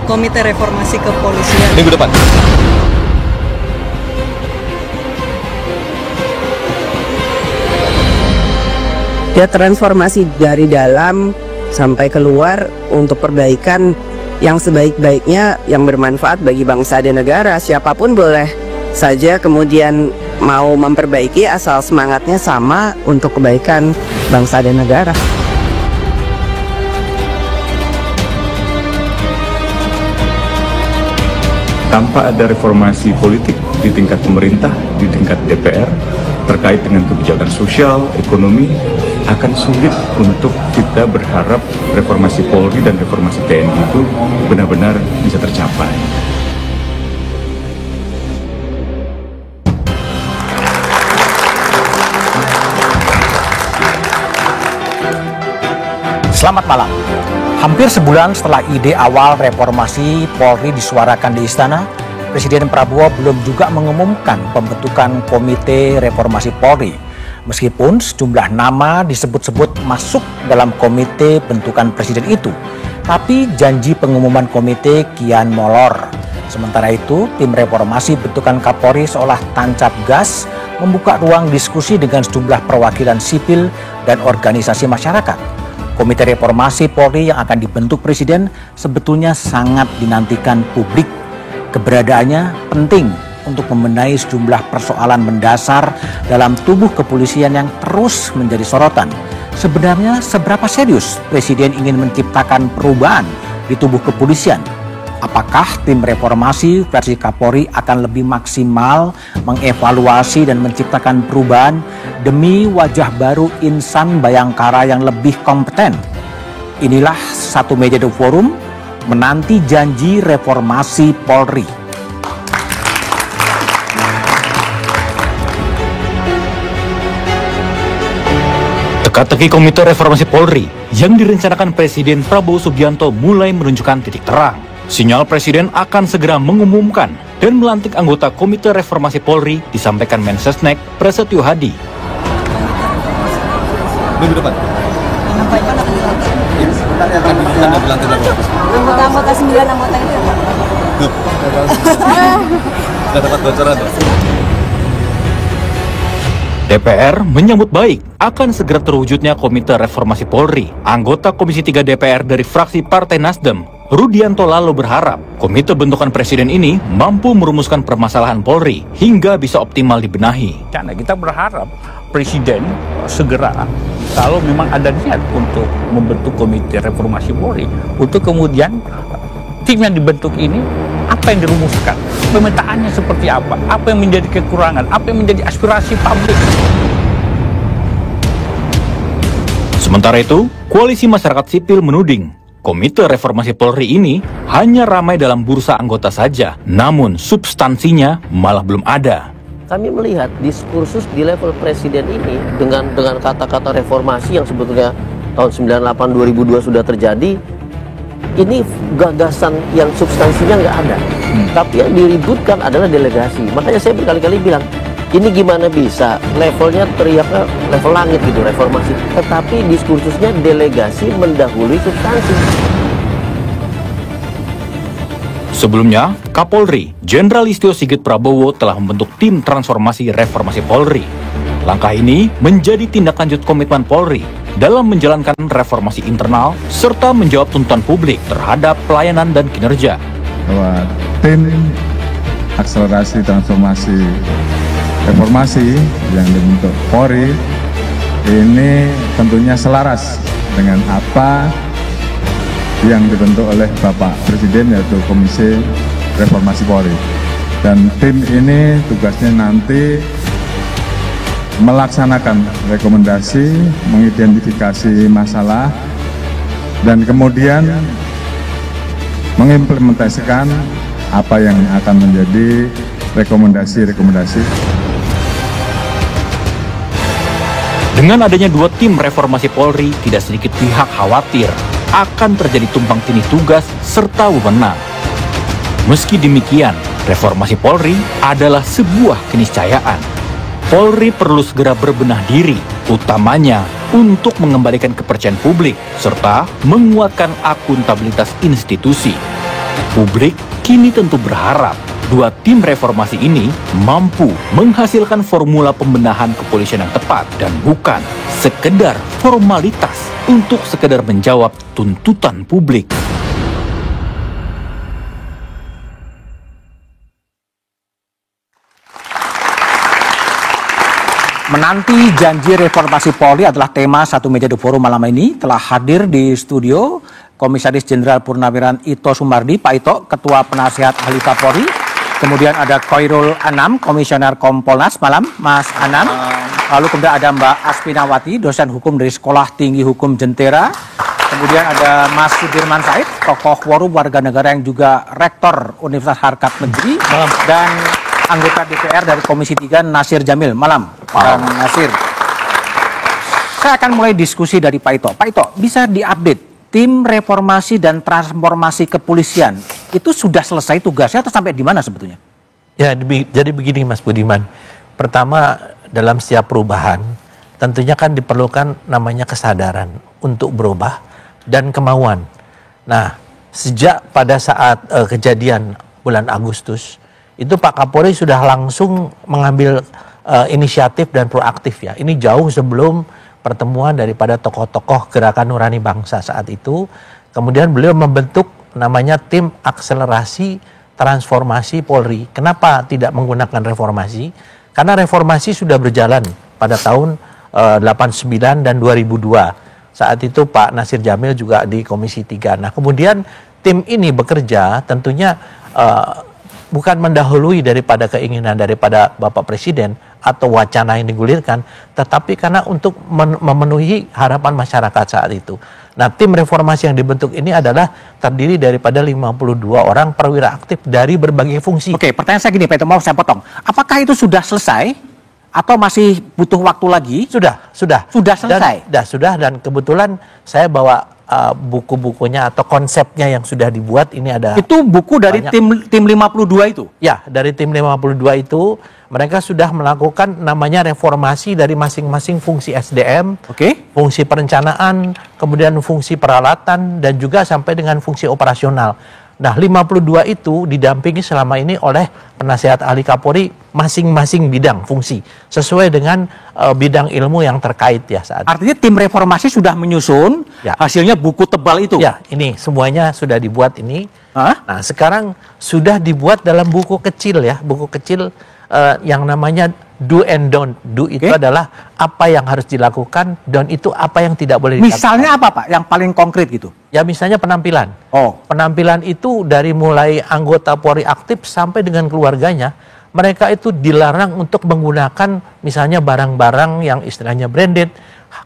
Komite Reformasi Kepolisian. Minggu depan. Ya, transformasi dari dalam sampai keluar untuk perbaikan yang sebaik-baiknya, yang bermanfaat bagi bangsa dan negara. Siapapun boleh saja kemudian mau memperbaiki asal semangatnya sama untuk kebaikan bangsa dan negara. Tanpa ada reformasi politik di tingkat pemerintah, di tingkat DPR, terkait dengan kebijakan sosial, ekonomi, akan sulit untuk kita berharap reformasi Polri dan reformasi TNI itu benar-benar bisa tercapai. Selamat malam. Hampir sebulan setelah ide awal reformasi Polri disuarakan di Istana, Presiden Prabowo belum juga mengumumkan pembentukan Komite Reformasi Polri. Meskipun sejumlah nama disebut-sebut masuk dalam komite bentukan Presiden itu, tapi janji pengumuman komite kian molor. Sementara itu, tim reformasi bentukan Kapolri seolah tancap gas membuka ruang diskusi dengan sejumlah perwakilan sipil dan organisasi masyarakat. Komite Reformasi Polri yang akan dibentuk Presiden sebetulnya sangat dinantikan publik. Keberadaannya penting untuk membenahi sejumlah persoalan mendasar dalam tubuh kepolisian yang terus menjadi sorotan. Sebenarnya seberapa serius Presiden ingin menciptakan perubahan di tubuh kepolisian? Apakah tim reformasi versi Kapolri akan lebih maksimal mengevaluasi dan menciptakan perubahan demi wajah baru insan Bayangkara yang lebih kompeten? Inilah Satu Meja The Forum menanti janji reformasi Polri. Teka-teki Komite Reformasi Polri yang direncanakan Presiden Prabowo Subianto mulai menunjukkan titik terang. Sinyal Presiden akan segera mengumumkan dan melantik anggota Komite Reformasi Polri disampaikan Mensesnek Prasetyo Hadi. Minggu depan. Anggota 9 anggota itu. Nggak dapat bocoran ya? DPR menyambut baik akan segera terwujudnya Komite Reformasi Polri. Anggota Komisi 3 DPR dari fraksi Partai Nasdem, Rudianto Lalo berharap komite bentukan Presiden ini mampu merumuskan permasalahan Polri hingga bisa optimal dibenahi. Karena kita berharap Presiden segera, kalau memang ada niat untuk membentuk Komite Reformasi Polri, untuk kemudian tim yang dibentuk ini apa yang dirumuskan, pemetaannya seperti apa yang menjadi kekurangan, apa yang menjadi aspirasi publik. Sementara itu, Koalisi Masyarakat Sipil menuding Komite Reformasi Polri ini hanya ramai dalam bursa anggota saja, namun substansinya malah belum ada. Kami melihat diskursus di level presiden ini dengan kata-kata reformasi yang sebetulnya tahun 98-2002 sudah terjadi, ini gagasan yang substansinya nggak ada. Tapi yang diributkan adalah delegasi. Makanya saya berkali-kali bilang, ini gimana bisa levelnya teriaknya level langit gitu reformasi, tetapi diskursusnya delegasi mendahului substansi. Sebelumnya, Kapolri Jenderal Listio Sigit Prabowo telah membentuk tim transformasi reformasi Polri. Langkah ini menjadi tindak lanjut komitmen Polri dalam menjalankan reformasi internal serta menjawab tuntutan publik terhadap pelayanan dan kinerja. Bahwa tim akselerasi transformasi reformasi yang dibentuk Polri ini tentunya selaras dengan apa yang dibentuk oleh Bapak Presiden, yaitu Komisi Reformasi Polri. Dan tim ini tugasnya nanti melaksanakan rekomendasi, mengidentifikasi masalah, dan kemudian mengimplementasikan apa yang akan menjadi rekomendasi-rekomendasi. Dengan adanya dua tim reformasi Polri, tidak sedikit pihak khawatir akan terjadi tumpang tindih tugas serta wewenang. Meski demikian, reformasi Polri adalah sebuah keniscayaan. Polri perlu segera berbenah diri, utamanya untuk mengembalikan kepercayaan publik serta menguatkan akuntabilitas institusi. Publik kini tentu berharap dua tim reformasi ini mampu menghasilkan formula pembenahan kepolisian yang tepat dan bukan sekedar formalitas untuk sekedar menjawab tuntutan publik. Menanti janji reformasi Polri adalah tema Satu Meja The Forum malam ini. Telah hadir di studio Komisaris Jenderal Purnawiran Ito Sumardi, Pak Ito, Ketua Penasihat Ahli Kapolri. Kemudian ada Khairul Anam, Komisioner Kompolnas, malam Mas Anam. Lalu kemudian ada Mbak Aspinawati, dosen hukum dari Sekolah Tinggi Hukum Jentera. Kemudian ada Mas Sudirman Said, tokoh Forum Warga Negara yang juga Rektor Universitas Harkat Negeri. Dan anggota DPR dari Komisi 3 Nasir Jamil. Malam, Pak Nasir. Saya akan mulai diskusi dari Pak Ito. Pak Ito, bisa diupdate tim reformasi dan transformasi kepolisian itu sudah selesai tugasnya atau sampai di mana sebetulnya? Ya, jadi begini Mas Budiman. Pertama, dalam setiap perubahan tentunya kan diperlukan namanya kesadaran untuk berubah dan kemauan. Nah, sejak pada saat kejadian bulan Agustus itu Pak Kapolri sudah langsung mengambil inisiatif dan proaktif ya. Ini jauh sebelum pertemuan daripada tokoh-tokoh Gerakan Nurani Bangsa saat itu. Kemudian beliau membentuk namanya tim akselerasi transformasi Polri. Kenapa tidak menggunakan reformasi? Karena reformasi sudah berjalan pada tahun 89 dan 2002. Saat itu Pak Nasir Jamil juga di Komisi 3. Nah, kemudian tim ini bekerja tentunya bukan mendahului daripada keinginan daripada Bapak Presiden atau wacana yang digulirkan, tetapi karena untuk memenuhi harapan masyarakat saat itu. Nah, tim reformasi yang dibentuk ini adalah terdiri daripada 52 orang perwira aktif dari berbagai fungsi. Oke, pertanyaan saya gini, Pak Ito, mau saya potong. Apakah itu sudah selesai atau masih butuh waktu lagi? Sudah. Sudah selesai? Sudah, dan kebetulan saya bawa buku-bukunya atau konsepnya yang sudah dibuat. Ini ada. Itu buku dari tim 52 itu? Ya, dari tim 52 itu mereka sudah melakukan namanya reformasi dari masing-masing fungsi SDM, fungsi perencanaan, kemudian fungsi peralatan, dan juga sampai dengan fungsi operasional. Nah, 52 itu didampingi selama ini oleh penasihat ahli Kapolri masing-masing bidang fungsi sesuai dengan bidang ilmu yang terkait ya saat. Artinya tim reformasi sudah menyusun hasilnya buku tebal itu. Ya, ini semuanya sudah dibuat ini. Nah, sekarang sudah dibuat dalam buku kecil ya, buku kecil yang namanya do and don't. Do itu adalah apa yang harus dilakukan, don't itu apa yang tidak boleh dilakukan. Misalnya apa Pak? Yang paling konkret gitu? Ya, misalnya penampilan. Penampilan itu dari mulai anggota Polri aktif sampai dengan keluarganya, mereka itu dilarang untuk menggunakan misalnya barang-barang yang istilahnya branded,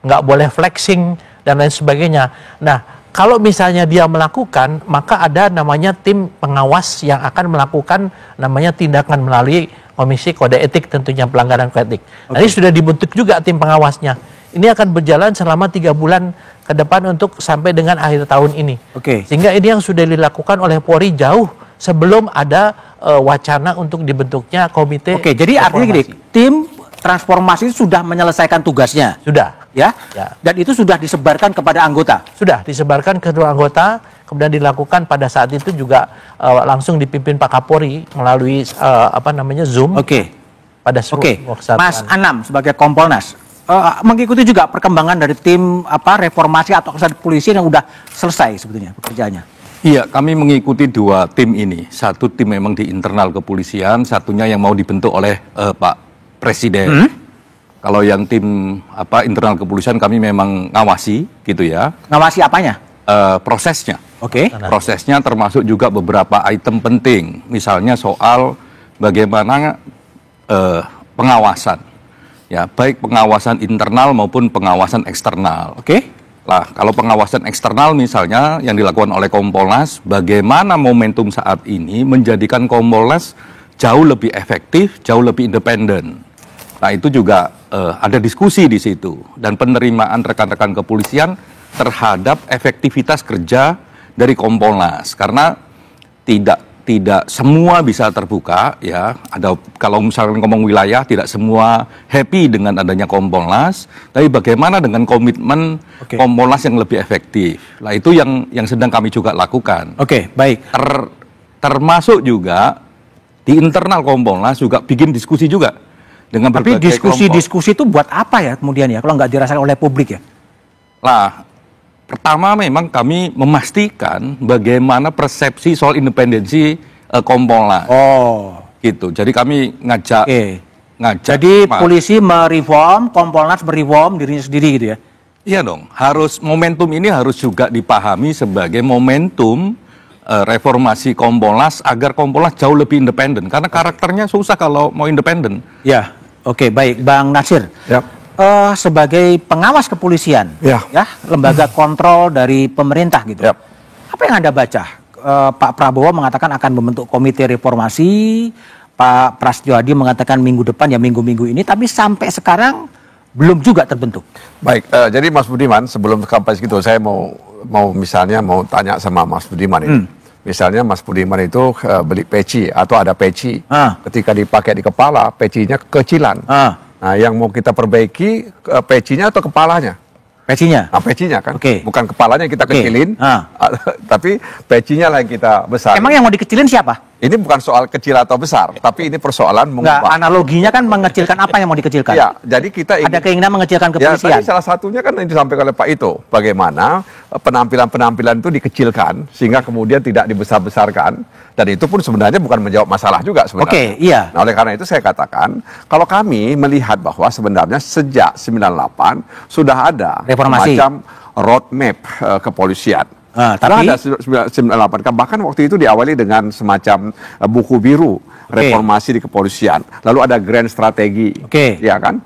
nggak boleh flexing dan lain sebagainya. Nah, kalau misalnya dia melakukan, maka ada namanya tim pengawas yang akan melakukan namanya tindakan melalui Komisi Kode Etik, tentunya pelanggaran kode etik. Nah, ini sudah dibentuk juga tim pengawasnya. Ini akan berjalan selama 3 bulan ke depan untuk sampai dengan akhir tahun ini. Sehingga ini yang sudah dilakukan oleh Polri jauh sebelum ada wacana untuk dibentuknya komite. Jadi artinya gini, tim transformasi sudah menyelesaikan tugasnya. Sudah. Ya? Dan itu sudah disebarkan kepada anggota. Sudah disebarkan ke seluruh anggota, kemudian dilakukan pada saat itu juga langsung dipimpin Pak Kapolri melalui Zoom. Pada Mas Anam sebagai Kompolnas mengikuti juga perkembangan dari tim reformasi atau polisi yang sudah selesai sebetulnya pekerjaannya. Iya, kami mengikuti 2 tim ini. Satu tim memang di internal kepolisian, satunya yang mau dibentuk oleh Pak Presiden. Kalau yang tim internal kepolisian kami memang ngawasi gitu ya. Ngawasi apanya? Prosesnya. Prosesnya termasuk juga beberapa item penting. Misalnya soal bagaimana pengawasan. Ya, baik pengawasan internal maupun pengawasan eksternal. Lah, kalau pengawasan eksternal misalnya yang dilakukan oleh Kompolnas, bagaimana momentum saat ini menjadikan Kompolnas jauh lebih efektif, jauh lebih independen. Nah, itu juga ada diskusi di situ dan penerimaan rekan-rekan kepolisian terhadap efektivitas kerja dari Kompolnas, karena tidak semua bisa terbuka ya. Ada, kalau misalnya ngomong wilayah, tidak semua happy dengan adanya Kompolnas, tapi bagaimana dengan komitmen Kompolnas yang lebih efektif. Nah, itu yang sedang kami juga lakukan. Baik. termasuk juga di internal Kompolnas juga bikin diskusi juga dengan Tapi berbagai diskusi-diskusi itu buat apa ya kemudian ya, kalau nggak dirasakan oleh publik ya? Lah, pertama memang kami memastikan bagaimana persepsi soal independensi Kompolnas. Oh, gitu. Jadi kami ngajak. Jadi polisi mereform, Kompolnas mereform dirinya sendiri gitu ya? Iya dong. Harus momentum ini harus juga dipahami sebagai momentum reformasi Kompolnas agar Kompolnas jauh lebih independen. Karena karakternya susah kalau mau independen. Ya, oke, baik, Bang Natsir. Sebagai pengawas kepolisian, ya, lembaga kontrol dari pemerintah gitu. Apa yang Anda baca? Pak Prabowo mengatakan akan membentuk komite reformasi, Pak Prasetyo Adi mengatakan minggu depan ya minggu-minggu ini, tapi sampai sekarang belum juga terbentuk. Baik, jadi Mas Budiman sebelum sampai segitu saya mau misalnya mau tanya sama Mas Budiman ini. Misalnya Mas Budiman itu beli peci atau ada peci, ketika dipakai di kepala pecinya kekecilan. Nah, yang mau kita perbaiki pecinya atau kepalanya? Pecinya? Nah, pecinya kan, bukan kepalanya kita kecilin, tapi pecinya lah yang kita besar. Emang yang mau dikecilin siapa? Ini bukan soal kecil atau besar, tapi ini persoalan mengubah. Analoginya kan mengecilkan apa yang mau dikecilkan? Ya, jadi kita ingin, ada keinginan mengecilkan kepolisian. Ya, tadi salah satunya kan yang disampaikan oleh Pak Ito, bagaimana penampilan-penampilan itu dikecilkan sehingga kemudian tidak dibesar-besarkan, dan itu pun sebenarnya bukan menjawab masalah juga sebenarnya. Iya. Nah, oleh karena itu saya katakan, kalau kami melihat bahwa sebenarnya sejak 98 sudah ada reformasi, semacam roadmap kepolisian. Tapi ada 98, bahkan waktu itu diawali dengan semacam buku biru reformasi di kepolisian. Lalu ada grand strategi, ya kan?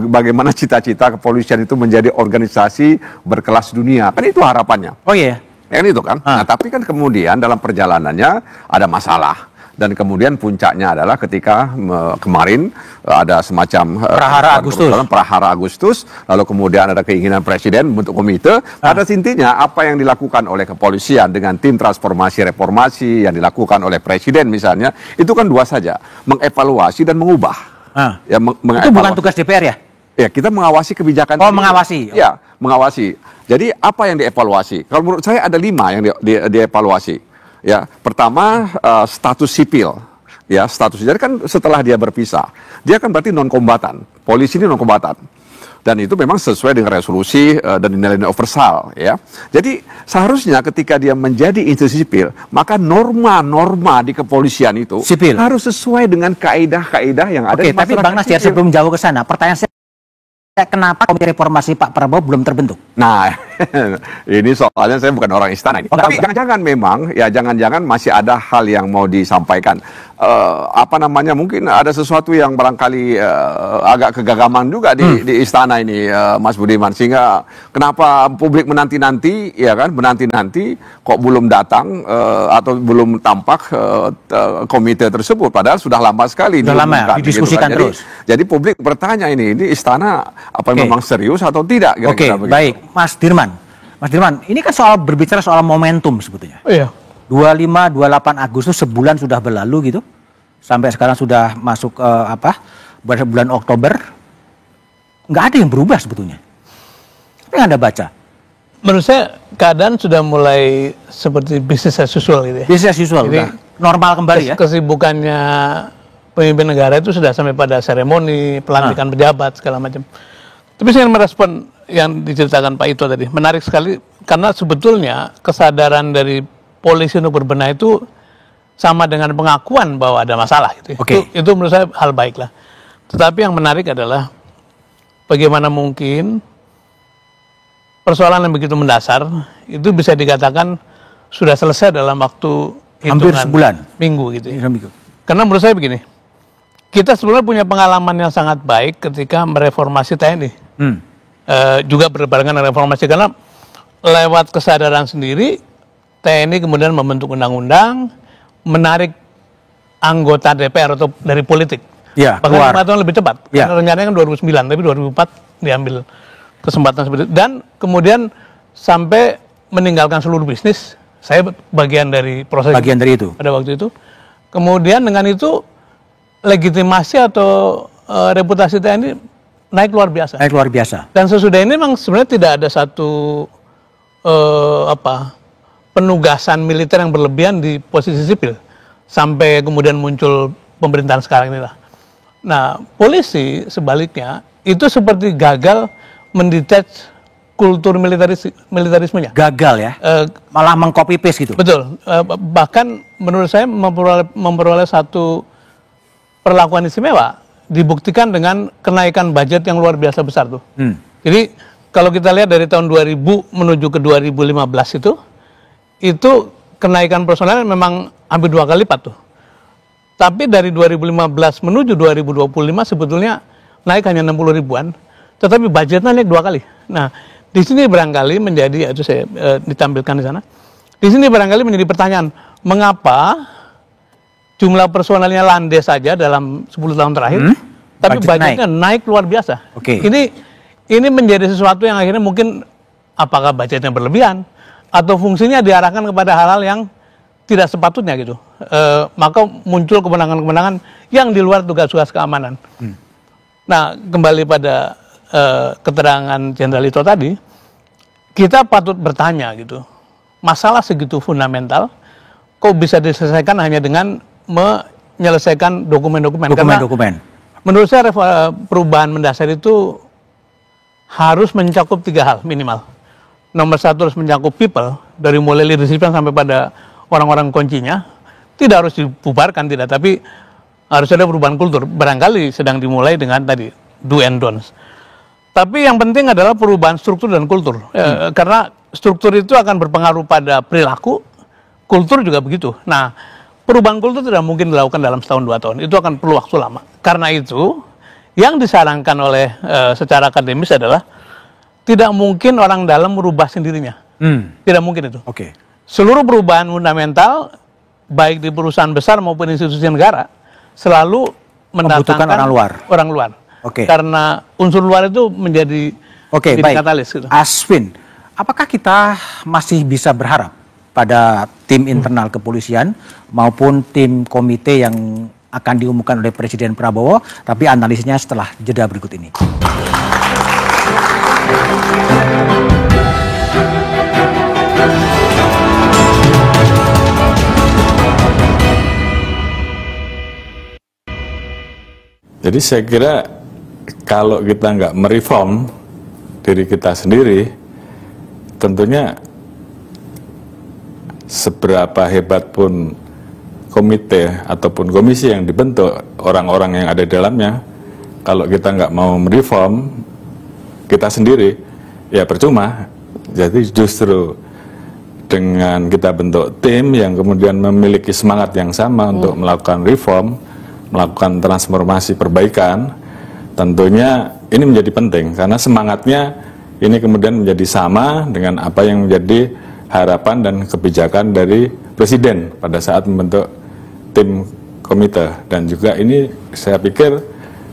Bagaimana cita-cita kepolisian itu menjadi organisasi berkelas dunia, kan itu harapannya. Oh iya. Kan itu kan. Nah, tapi kan kemudian dalam perjalanannya ada masalah. Dan kemudian puncaknya adalah ketika kemarin ada semacam Prahara Agustus, lalu kemudian ada keinginan Presiden membentuk komite. Pada intinya apa yang dilakukan oleh kepolisian dengan tim transformasi reformasi yang dilakukan oleh Presiden misalnya, itu kan dua saja, mengevaluasi dan mengubah. Ya, itu bukan tugas DPR ya? Ya, kita mengawasi kebijakan. Oh, mengawasi. Ya, mengawasi. Jadi apa yang dievaluasi? Kalau menurut saya ada 5 yang dievaluasi. Ya, pertama status sipil, ya status. Jadi kan setelah dia berpisah, dia kan berarti non kombatan. Polisi ini non kombatan, dan itu memang sesuai dengan resolusi dan nilai-nilai universal. Ya, jadi seharusnya ketika dia menjadi institusi sipil, maka norma-norma di kepolisian itu sipil harus sesuai dengan kaidah-kaidah yang ada. Oke, tapi Bang Natsir sebelum jauh ke sana, pertanyaan saya, kenapa komite reformasi Pak Prabowo belum terbentuk? Nah, ini soalnya saya bukan orang istana ini. Tapi jangan-jangan memang, ya jangan-jangan masih ada hal yang mau disampaikan. Mungkin ada sesuatu yang barangkali agak kegagaman juga di istana ini, Mas Budiman. Sehingga kenapa publik menanti-nanti, ya kan, menanti-nanti kok belum datang atau belum tampak komite tersebut. Padahal sudah lama sekali. Sudah lama, didiskusikan gitu kan. terus. Jadi publik bertanya ini istana apa memang serius atau tidak? Oke, baik. Mas Dirman, ini kan berbicara soal momentum sebetulnya. Oh iya. 25-28 Agustus sebulan sudah berlalu gitu. Sampai sekarang sudah masuk bulan Oktober. Nggak ada yang berubah sebetulnya. Apa yang Anda baca? Menurut saya keadaan sudah mulai seperti business as usual gitu ya. Business as usual, jadi, normal kembali ya. Kesibukannya pemimpin negara itu sudah sampai pada seremoni, pelantikan pejabat segala macam. Tapi saya ingin merespon yang diceritakan Pak Ito tadi. Menarik sekali karena sebetulnya kesadaran dari polisi untuk berbenah itu sama dengan pengakuan bahwa ada masalah gitu. Itu menurut saya hal baik lah. Tetapi yang menarik adalah bagaimana mungkin persoalan yang begitu mendasar itu bisa dikatakan sudah selesai dalam waktu hampir sebulan, minggu gitu ya. Karena menurut saya begini, kita sebenarnya punya pengalaman yang sangat baik ketika mereformasi TNI. Juga berbarengan dengan reformasi, karena lewat kesadaran sendiri TNI kemudian membentuk undang-undang, menarik anggota DPR atau dari politik. Ya, bahkan 5 tahun lebih cepat. Ya. Karena rencananya kan 2009, tapi 2004 diambil kesempatan seperti itu. Dan kemudian sampai meninggalkan seluruh bisnis. Saya bagian dari proses dari itu pada waktu itu. Kemudian dengan itu legitimasi atau reputasi TNI naik luar biasa. Naik luar biasa. Dan sesudah ini memang sebenarnya tidak ada satu penugasan militer yang berlebihan di posisi sipil. sampai kemudian muncul pemerintahan sekarang inilah. Nah, polisi sebaliknya itu seperti gagal mendetach kultur militerismenya. Gagal ya? Malah meng-copy paste gitu? Betul. Bahkan menurut saya memperoleh satu perlakuan istimewa dibuktikan dengan kenaikan budget yang luar biasa besar tuh. Jadi kalau kita lihat dari tahun 2000 menuju ke 2015 itu kenaikan personel memang hampir 2 kali lipat tuh. Tapi dari 2015 menuju 2025 sebetulnya naik hanya 60 ribuan, tetapi budgetnya naik 2 kali. Nah, di sini barangkali menjadi, itu saya ditampilkan di sana. Di sini barangkali menjadi pertanyaan, mengapa jumlah personelnya landai saja dalam 10 tahun terakhir, tapi budgetnya naik luar biasa. Ini menjadi sesuatu yang akhirnya mungkin apakah budgetnya berlebihan atau fungsinya diarahkan kepada hal-hal yang tidak sepatutnya gitu. Maka muncul kemenangan-kemenangan yang di luar tugas-tugas keamanan. Nah, kembali pada keterangan Jenderal Ito tadi, kita patut bertanya gitu, masalah segitu fundamental kok bisa diselesaikan hanya dengan menyelesaikan dokumen-dokumen. Menurut saya perubahan mendasar itu harus mencakup 3 hal minimal. Nomor 1 harus mencakup people, dari mulai leadership sampai pada orang-orang kuncinya. Tidak harus dibubarkan, tidak, tapi harus ada perubahan kultur. Barangkali sedang dimulai dengan tadi do and don'ts. Tapi yang penting adalah perubahan struktur dan kultur. Karena struktur itu akan berpengaruh pada perilaku, kultur juga begitu. Nah, perubahan kultur tidak mungkin dilakukan dalam setahun 2 tahun. Itu akan perlu waktu lama. Karena itu, yang disarankan oleh secara akademis adalah tidak mungkin orang dalam merubah sendirinya. Tidak mungkin itu. Seluruh perubahan fundamental, baik di perusahaan besar maupun institusi negara, selalu mendatangkan orang luar. Karena unsur luar itu menjadi katalis. Gitu. Aswin, apakah kita masih bisa berharap pada tim internal kepolisian maupun tim komite yang akan diumumkan oleh Presiden Prabowo? Tapi analisisnya setelah jeda berikut ini. Jadi saya kira kalau kita nggak mereform diri kita sendiri, tentunya seberapa hebat pun komite ataupun komisi yang dibentuk, orang-orang yang ada di dalamnya, kalau kita nggak mau mereform kita sendiri, ya percuma. Jadi justru dengan kita bentuk tim yang kemudian memiliki semangat yang sama untuk melakukan reform, melakukan transformasi perbaikan, tentunya ini menjadi penting karena semangatnya ini kemudian menjadi sama dengan apa yang menjadi harapan dan kebijakan dari Presiden pada saat membentuk tim komite. Dan juga ini saya pikir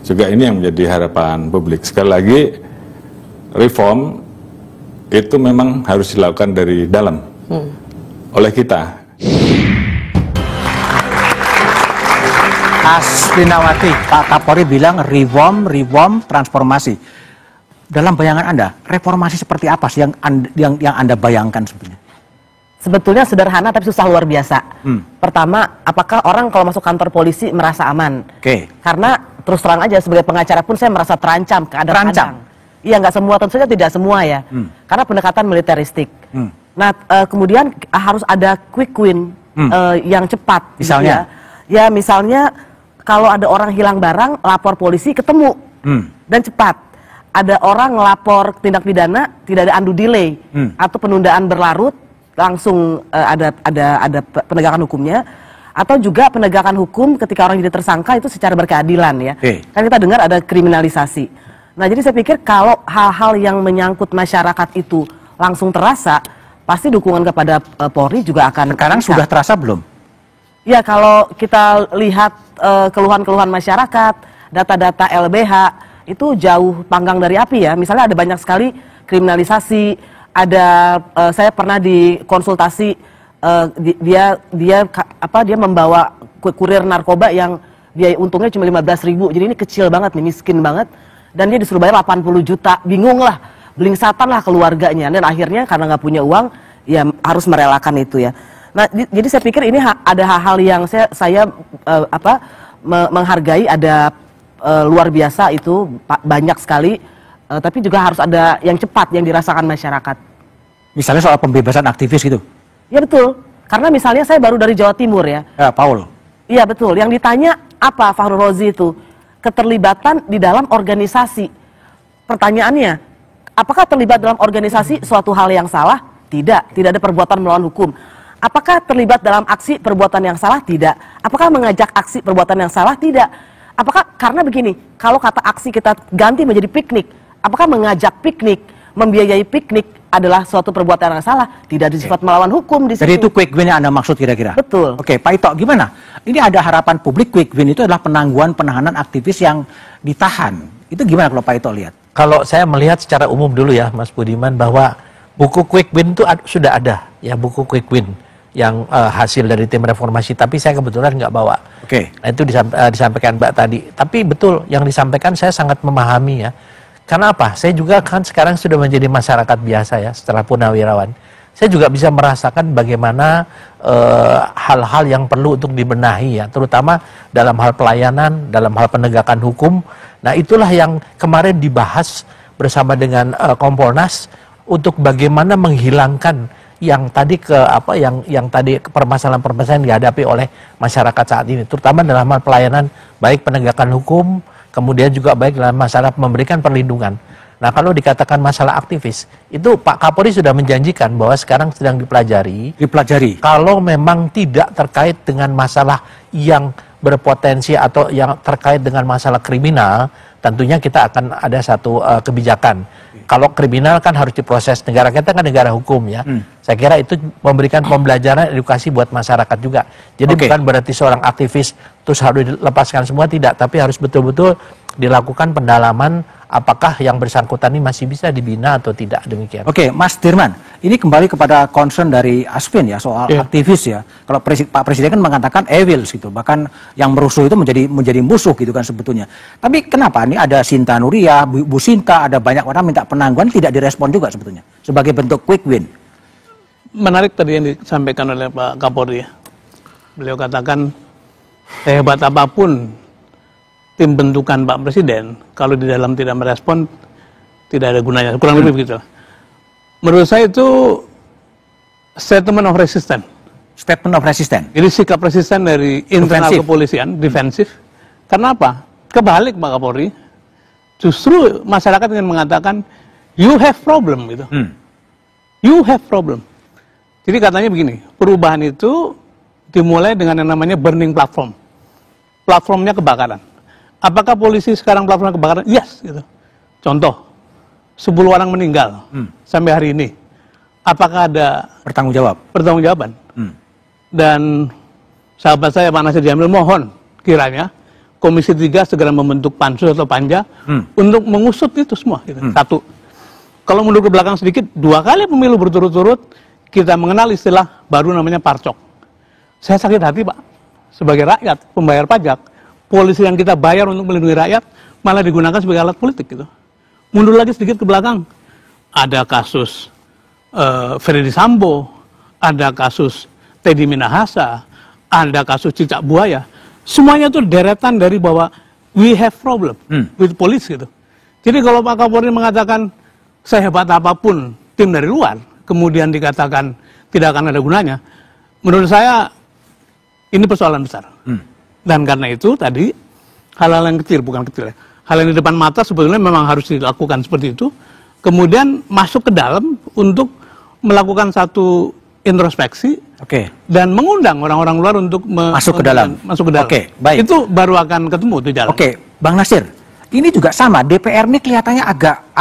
juga ini yang menjadi harapan publik. Sekali lagi, reform itu memang harus dilakukan dari dalam oleh kita. Asfinawati, Pak Kapolri bilang reform, transformasi. Dalam bayangan Anda, reformasi seperti apa sih yang Anda bayangkan sebenarnya? Sebetulnya sederhana tapi susah luar biasa. Pertama, apakah orang kalau masuk kantor polisi merasa aman? Karena terus terang aja sebagai pengacara pun saya merasa terancam, keadaan. Iya, nggak semua, tentu saja tidak semua ya. Karena pendekatan militeristik. Nah, kemudian harus ada quick win yang cepat. Misalnya? Gitu ya, misalnya kalau ada orang hilang barang, lapor polisi ketemu dan cepat. Ada orang ngelapor tindak pidana, tidak ada undue delay atau penundaan berlarut, langsung ada penegakan hukumnya. Atau juga penegakan hukum ketika orang jadi tersangka itu secara berkeadilan ya. Kan kita dengar ada kriminalisasi. Nah, jadi saya pikir kalau hal-hal yang menyangkut masyarakat itu langsung terasa, pasti dukungan kepada Polri juga akan. Sekarang sudah terasa belum? Ya, kalau kita lihat keluhan-keluhan masyarakat, data-data LBH itu jauh panggang dari api ya. Misalnya ada banyak sekali kriminalisasi, ada saya pernah dikonsultasi dia membawa kurir narkoba yang biaya untungnya cuma 15.000. Jadi ini kecil banget nih, miskin banget, dan dia disuruh bayar 80 juta. Bingung lah, belingsatan lah keluarganya, dan akhirnya karena nggak punya uang ya harus merelakan itu ya. Nah, jadi saya pikir ini ada hal-hal yang saya menghargai, ada luar biasa itu banyak sekali, tapi juga harus ada yang cepat yang dirasakan masyarakat. Misalnya soal pembebasan aktivis gitu. Ya betul, karena misalnya saya baru dari Jawa Timur ya. Paul. Iya betul, yang ditanya apa Fakhrul Razi itu? Keterlibatan di dalam organisasi. Pertanyaannya, apakah terlibat dalam organisasi suatu hal yang salah? Tidak ada perbuatan melawan hukum. Apakah terlibat dalam aksi perbuatan yang salah? Tidak. Apakah mengajak aksi perbuatan yang salah? Tidak. Apakah, karena begini, kalau kata aksi kita ganti menjadi piknik, apakah mengajak piknik, membiayai piknik adalah suatu perbuatan yang salah? Tidak disifat melawan hukum di sini. Jadi itu quick win yang Anda maksud kira-kira? Betul. Oke, Pak Ito, gimana? Ini ada harapan publik quick win itu adalah penangguhan penahanan aktivis yang ditahan. Itu gimana kalau Pak Ito lihat? Kalau saya melihat secara umum dulu ya, Mas Budiman, bahwa buku quick win itu sudah ada, ya, buku quick win yang hasil dari tim reformasi, tapi saya kebetulan nggak bawa. Oke. Nah, itu disampaikan Mbak tadi. Tapi betul, yang disampaikan saya sangat memahami ya. Karena apa? Saya juga kan sekarang sudah menjadi masyarakat biasa ya, setelah purnawirawan. Saya juga bisa merasakan bagaimana hal-hal yang perlu untuk dibenahi ya, terutama dalam hal pelayanan, dalam hal penegakan hukum. Nah, itulah yang kemarin dibahas bersama dengan Kompolnas untuk bagaimana menghilangkan yang tadi yang tadi permasalahan-permasalahan dihadapi oleh masyarakat saat ini, terutama dalam hal pelayanan, baik penegakan hukum, kemudian juga baik dalam masalah memberikan perlindungan. Nah, kalau dikatakan masalah aktivis, itu Pak Kapolri sudah menjanjikan bahwa sekarang sedang dipelajari. Kalau memang tidak terkait dengan masalah yang berpotensi atau yang terkait dengan masalah kriminal, tentunya kita akan ada satu kebijakan. Kalau kriminal kan harus diproses, negara kita kan negara hukum ya. Saya kira itu memberikan pembelajaran edukasi buat masyarakat juga. Jadi bukan berarti seorang aktivis terus harus dilepaskan semua, tidak. Tapi harus betul-betul dilakukan pendalaman apakah yang bersangkutan ini masih bisa dibina atau tidak, demikian. Oke, Mas Dirman, ini kembali kepada concern dari Asvin ya soal aktivis ya. Kalau Pak Presiden kan mengatakan evils gitu, bahkan yang merusuh itu menjadi musuh gitu kan sebetulnya. Tapi kenapa ini ada Sinta Nuria, Bu Sinta, ada banyak orang minta penangguhan tidak direspon juga sebetulnya sebagai bentuk quick win. Menarik tadi yang disampaikan oleh Pak Kapolri ya. Beliau katakan sehebat apapun tim bentukan Pak Presiden, kalau di dalam tidak merespon, tidak ada gunanya. Kurang lebih begitu. Menurut saya itu statement of resistance. Statement of resistance. Jadi sikap resisten dari internal kepolisian, defensif. Karena apa? Kebalik Pak Kapolri, justru masyarakat ingin mengatakan, you have problem gitu. You have problem. Jadi katanya begini, perubahan itu dimulai dengan yang namanya burning platform. Platformnya kebakaran. Apakah polisi sekarang platformnya kebakaran? Yes, gitu. Contoh, 10 orang meninggal sampai hari ini. Apakah ada pertanggungjawaban? Dan sahabat saya Pak Nasir Jamil mohon kiranya Komisi 3 segera membentuk pansus atau panja untuk mengusut itu semua. Gitu. Satu, kalau mundur ke belakang sedikit, 2 kali pemilu berturut-turut kita mengenal istilah baru namanya parcok. Saya sakit hati Pak, sebagai rakyat, pembayar pajak, polisi yang kita bayar untuk melindungi rakyat malah digunakan sebagai alat politik gitu. Mundur lagi sedikit ke belakang, ada kasus Freddy Sambo, ada kasus Teddy Minahasa, ada kasus Cicak Buaya. Semuanya itu deretan dari bahwa we have problem with police gitu. Jadi kalau Pak Kapolri mengatakan sehebat apapun tim dari luar, kemudian dikatakan tidak akan ada gunanya, menurut saya ini persoalan besar. Dan karena itu tadi hal-hal yang kecil, bukan kecil ya, hal yang di depan mata sebetulnya memang harus dilakukan seperti itu, kemudian masuk ke dalam untuk melakukan satu introspeksi dan mengundang orang-orang luar untuk masuk ke dalam. Oke, baik. Itu baru akan ketemu di jalan. Oke, Bang Nasir, ini juga sama. DPR ini kelihatannya agak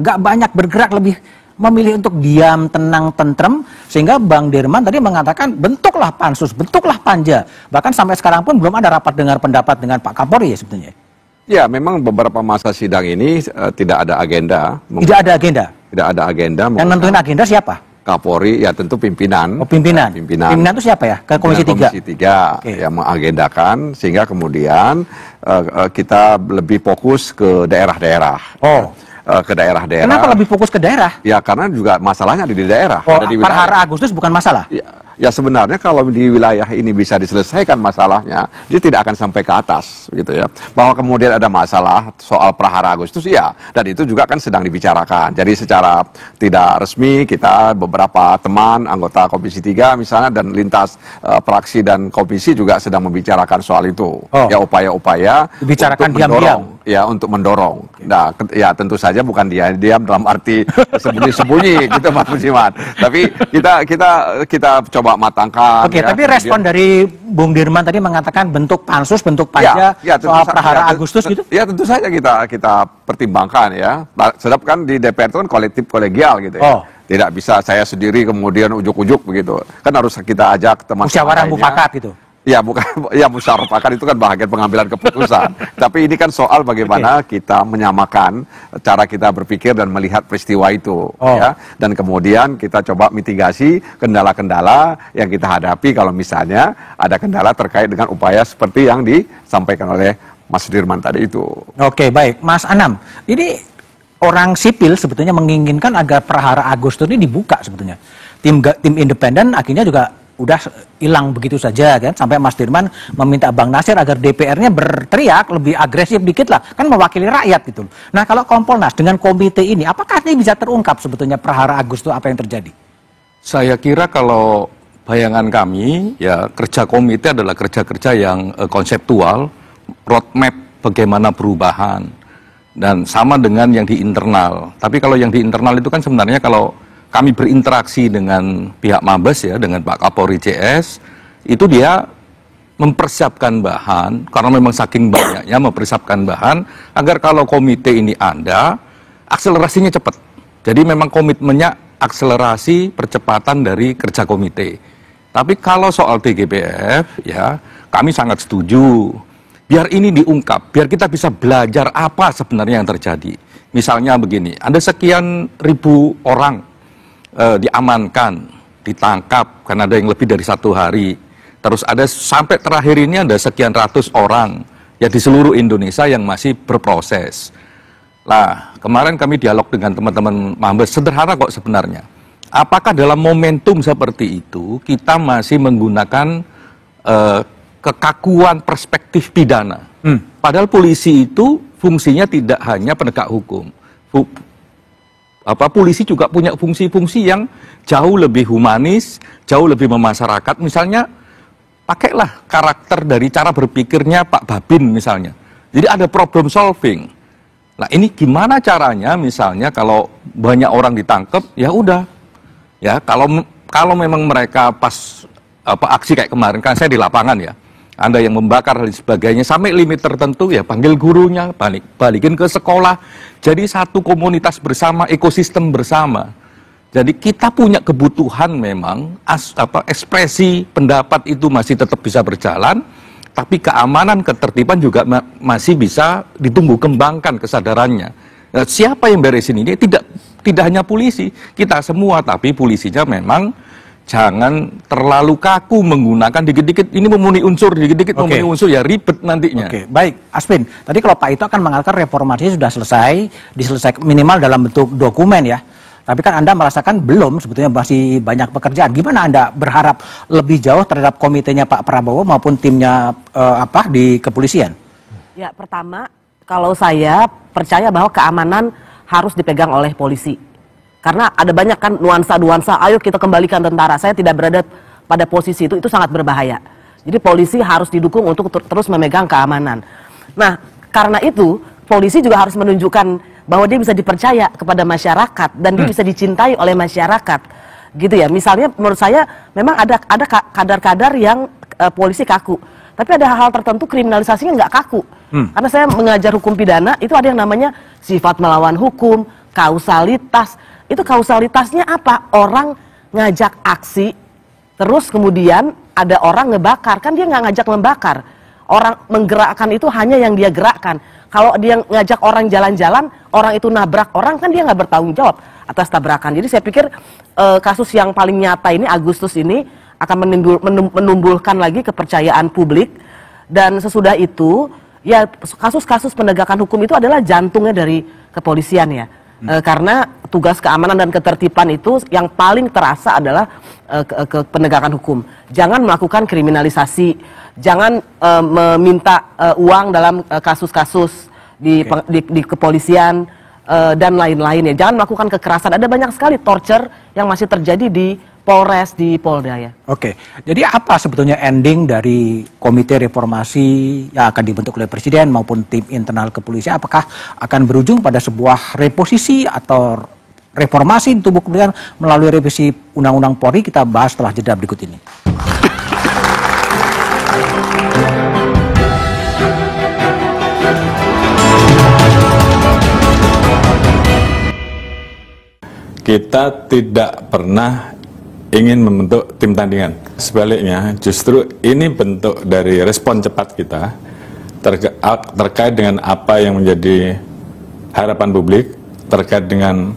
nggak banyak bergerak, lebih memilih untuk diam, tenang, tentrem, sehingga Bang Dirman tadi mengatakan bentuklah pansus, bentuklah panja. Bahkan sampai sekarang pun belum ada rapat dengar pendapat dengan Pak Kapolri ya sebetulnya. Ya, memang beberapa masa sidang ini tidak ada agenda. Tidak ada agenda? Tidak ada agenda. Yang nentuin agenda siapa? Kapolri, ya tentu pimpinan. Oh, pimpinan. Pimpinan itu siapa ya? Ke Komisi 3? Komisi 3 yang mengagendakan, sehingga kemudian kita lebih fokus ke daerah-daerah. ke daerah-daerah. Kenapa lebih fokus ke daerah? Ya karena juga masalahnya ada di daerah. Oh, ada di perhara Agustus bukan masalah? Ya sebenarnya kalau di wilayah ini bisa diselesaikan masalahnya, dia tidak akan sampai ke atas, gitu ya. Bahwa kemudian ada masalah soal prahara Agustus, ya, dan itu juga kan sedang dibicarakan. Jadi secara tidak resmi kita beberapa teman anggota Komisi 3 misalnya dan lintas fraksi dan komisi juga sedang membicarakan soal itu. Ya upaya-upaya dibicarakan untuk diam-diam. Ya untuk mendorong. Nah, ya tentu saja bukan diam dalam arti sembunyi-sembunyi gitu Mas Budiman. Tapi kita coba matangkan. Oke, tapi respon dari Bung Dirman tadi mengatakan bentuk pansus, bentuk panja soal prahara Agustus gitu? Ya tentu saja kita pertimbangkan ya. Sebab kan di DPR itu kan kolektif kolegial gitu ya. Tidak bisa saya sendiri kemudian ujuk-ujuk begitu. Kan harus kita ajak teman-teman musyawarah mufakat gitu. Ya bukan, ya musyawarah itu kan bahagian pengambilan keputusan. Tapi ini kan soal bagaimana kita menyamakan cara kita berpikir dan melihat peristiwa itu, ya. Dan kemudian kita coba mitigasi kendala-kendala yang kita hadapi kalau misalnya ada kendala terkait dengan upaya seperti yang disampaikan oleh Mas Dirman tadi itu. Oke, baik, Mas Anam. Ini orang sipil sebetulnya menginginkan agar prahara Agustus ini dibuka sebetulnya. Tim independen akhirnya juga udah hilang begitu saja kan, sampai Mas Dirman meminta Bang Nasir agar DPR-nya berteriak lebih agresif dikit lah, kan mewakili rakyat gitu. Nah kalau Kompolnas dengan komite ini, apakah ini bisa terungkap sebetulnya prahara Agustus apa yang terjadi? Saya kira kalau bayangan kami ya kerja komite adalah kerja-kerja yang konseptual, roadmap bagaimana perubahan, dan sama dengan yang di internal. Tapi kalau yang di internal itu kan sebenarnya kalau kami berinteraksi dengan pihak Mabes ya, dengan Pak Kapolri CS, itu dia mempersiapkan bahan, karena memang saking banyaknya mempersiapkan bahan, agar kalau komite ini ada, akselerasinya cepat. Jadi memang komitmennya akselerasi percepatan dari kerja komite. Tapi kalau soal TGPF, ya kami sangat setuju. Biar ini diungkap, biar kita bisa belajar apa sebenarnya yang terjadi. Misalnya begini, ada sekian ribu orang diamankan, ditangkap karena ada yang lebih dari 1 hari. Terus ada sampai terakhir ini ada sekian ratus orang ya di seluruh Indonesia yang masih berproses. Nah, kemarin kami dialog dengan teman-teman Mabes, sederhana kok sebenarnya. Apakah dalam momentum seperti itu kita masih menggunakan kekakuan perspektif pidana? Padahal polisi itu fungsinya tidak hanya penegak hukum. Polisi juga punya fungsi-fungsi yang jauh lebih humanis, jauh lebih memasyarakat. Misalnya, pakailah karakter dari cara berpikirnya Pak Babin misalnya. Jadi ada problem solving. Nah ini gimana caranya misalnya kalau banyak orang ditangkap, ya udah. Ya kalau memang mereka pas aksi kayak kemarin, kan saya di lapangan ya. Anda yang membakar dan sebagainya, sampai limit tertentu ya panggil gurunya, balikin ke sekolah. Jadi satu komunitas bersama, ekosistem bersama. Jadi kita punya kebutuhan memang, ekspresi pendapat itu masih tetap bisa berjalan, tapi keamanan, ketertiban juga masih bisa ditumbuh kembangkan kesadarannya. Nah, siapa yang beresin ini? Tidak hanya polisi, kita semua, tapi polisinya memang jangan terlalu kaku menggunakan dikit-dikit, ini memenuhi unsur, dikit-dikit memenuhi unsur, ya ribet nantinya. Oke, baik. Aspin, tadi kalau Pak Ito akan mengatakan reformasi sudah selesai, diselesaikan minimal dalam bentuk dokumen ya. Tapi kan Anda merasakan belum, sebetulnya masih banyak pekerjaan. Gimana Anda berharap lebih jauh terhadap komitenya Pak Prabowo maupun timnya di kepolisian? Ya, pertama, kalau saya percaya bahwa keamanan harus dipegang oleh polisi. Karena ada banyak kan nuansa-nuansa, ayo kita kembalikan tentara. Saya tidak berada pada posisi itu sangat berbahaya. Jadi polisi harus didukung untuk terus memegang keamanan. Nah, karena itu polisi juga harus menunjukkan bahwa dia bisa dipercaya kepada masyarakat dan dia bisa dicintai oleh masyarakat. Gitu ya. Misalnya menurut saya memang ada kadar-kadar yang polisi kaku. Tapi ada hal-hal tertentu kriminalisasinya nggak kaku. Karena saya mengajar hukum pidana, itu ada yang namanya sifat melawan hukum, kausalitas. Itu kausalitasnya apa? Orang ngajak aksi, terus kemudian ada orang ngebakar. Kan dia nggak ngajak membakar. Orang menggerakkan itu hanya yang dia gerakkan. Kalau dia ngajak orang jalan-jalan, orang itu nabrak orang, kan dia nggak bertanggung jawab atas tabrakan. Jadi saya pikir kasus yang paling nyata ini, Agustus ini, akan menumbuhkan lagi kepercayaan publik. Dan sesudah itu, ya kasus-kasus penegakan hukum itu adalah jantungnya dari kepolisian ya. Karena tugas keamanan dan ketertiban itu yang paling terasa adalah ke penegakan hukum. Jangan melakukan kriminalisasi, jangan meminta uang dalam kasus-kasus di kepolisian dan lain-lainnya. Jangan melakukan kekerasan. Ada banyak sekali torture yang masih terjadi di Polres, di Polda ya. Oke, jadi apa sebetulnya ending dari komite reformasi yang akan dibentuk oleh Presiden maupun tim internal kepolisian? Apakah akan berujung pada sebuah reposisi atau reformasi di tubuh kepolisian melalui revisi Undang-Undang Polri? Kita bahas setelah jeda berikut ini. Kita tidak pernah ingin membentuk tim tandingan. Sebaliknya, justru ini bentuk dari respon cepat kita terkait dengan apa yang menjadi harapan publik, terkait dengan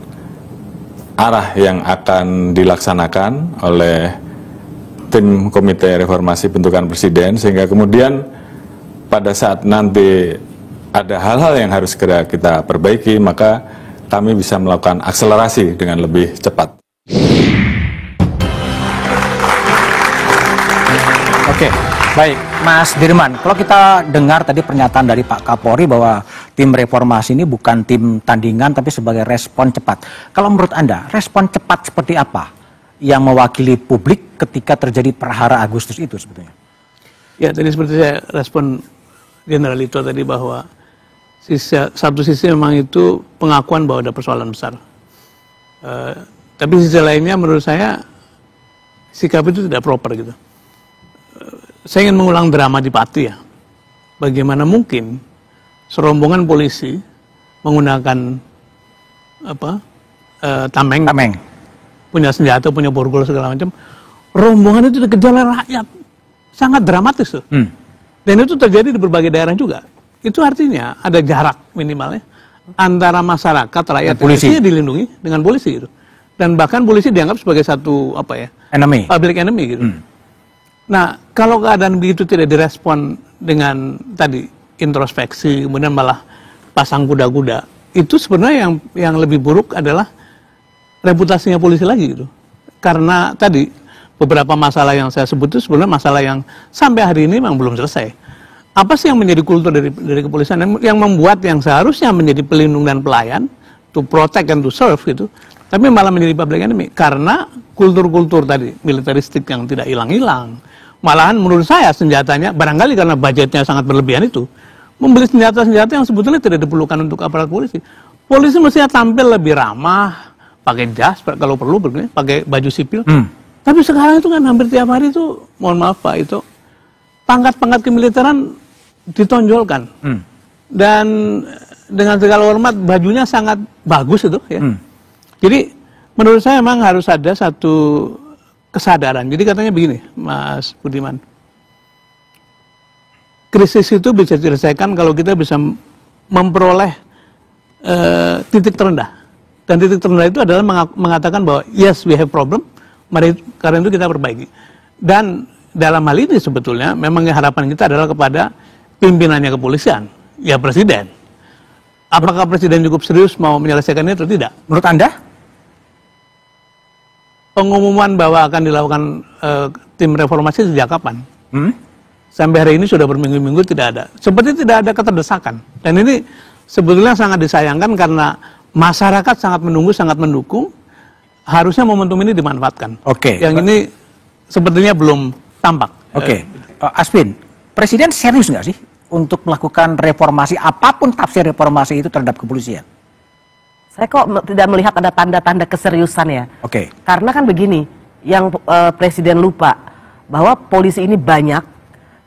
arah yang akan dilaksanakan oleh tim Komite Reformasi bentukan Presiden, sehingga kemudian pada saat nanti ada hal-hal yang harus segera kita perbaiki, maka kami bisa melakukan akselerasi dengan lebih cepat. Oke, baik, Mas Dirman. Kalau kita dengar tadi pernyataan dari Pak Kapolri bahwa tim reformasi ini bukan tim tandingan, tapi sebagai respon cepat. Kalau menurut Anda, respon cepat seperti apa yang mewakili publik ketika terjadi perhara Agustus itu sebetulnya? Ya, tadi seperti saya respon Jenderal Lito tadi bahwa satu sisi memang itu pengakuan bahwa ada persoalan besar. Tapi sisi lainnya menurut saya sikap itu tidak proper gitu. Saya ingin mengulang drama di Pati ya. Bagaimana mungkin serombongan polisi menggunakan tameng, punya senjata, punya borgol segala macam. Rombongan itu dikejar oleh rakyat, sangat dramatis tuh. Dan itu terjadi di berbagai daerah juga. Itu artinya ada jarak minimalnya antara masyarakat, rakyat, polisi dilindungi dengan polisi gitu. Dan bahkan polisi dianggap sebagai satu enemy, public enemy gitu. Nah, kalau keadaan begitu tidak direspon dengan tadi introspeksi, kemudian malah pasang kuda-kuda, itu sebenarnya yang lebih buruk adalah reputasinya polisi lagi gitu. Karena tadi beberapa masalah yang saya sebut itu sebenarnya masalah yang sampai hari ini memang belum selesai. Apa sih yang menjadi kultur dari kepolisian yang membuat yang seharusnya menjadi pelindung dan pelayan, to protect and to serve gitu, tapi malah menjadi public enemy karena kultur-kultur tadi militeristik yang tidak hilang-hilang. Malahan menurut saya senjatanya, barangkali karena budgetnya sangat berlebihan itu, membeli senjata-senjata yang sebetulnya tidak diperlukan untuk aparat polisi. Polisi mestinya tampil lebih ramah, pakai jas kalau perlu, pakai baju sipil. Tapi sekarang itu kan hampir tiap hari itu, mohon maaf Pak, itu pangkat-pangkat kemiliteran ditonjolkan. Dan dengan segala hormat, bajunya sangat bagus itu ya. Jadi menurut saya memang harus ada satu kesadaran. Jadi katanya begini, Mas Budiman, krisis itu bisa diselesaikan kalau kita bisa memperoleh titik terendah. Dan titik terendah itu adalah mengatakan bahwa yes we have problem, mari karena itu kita perbaiki. Dan dalam hal ini sebetulnya memang harapan kita adalah kepada pimpinannya kepolisian, ya Presiden. Apakah Presiden cukup serius mau menyelesaikan itu atau tidak? Menurut Anda? Pengumuman bahwa akan dilakukan tim reformasi sejak kapan? Sampai hari ini sudah berminggu-minggu tidak ada. Seperti tidak ada keterdesakan. Dan ini sebetulnya sangat disayangkan karena masyarakat sangat menunggu, sangat mendukung. Harusnya momentum ini dimanfaatkan. Yang ini sepertinya belum tampak. Asvin, Presiden serius nggak sih untuk melakukan reformasi, apapun tafsir reformasi itu terhadap kepolisian? Saya kok tidak melihat ada tanda-tanda keseriusan ya. Karena kan begini, yang Presiden lupa bahwa polisi ini banyak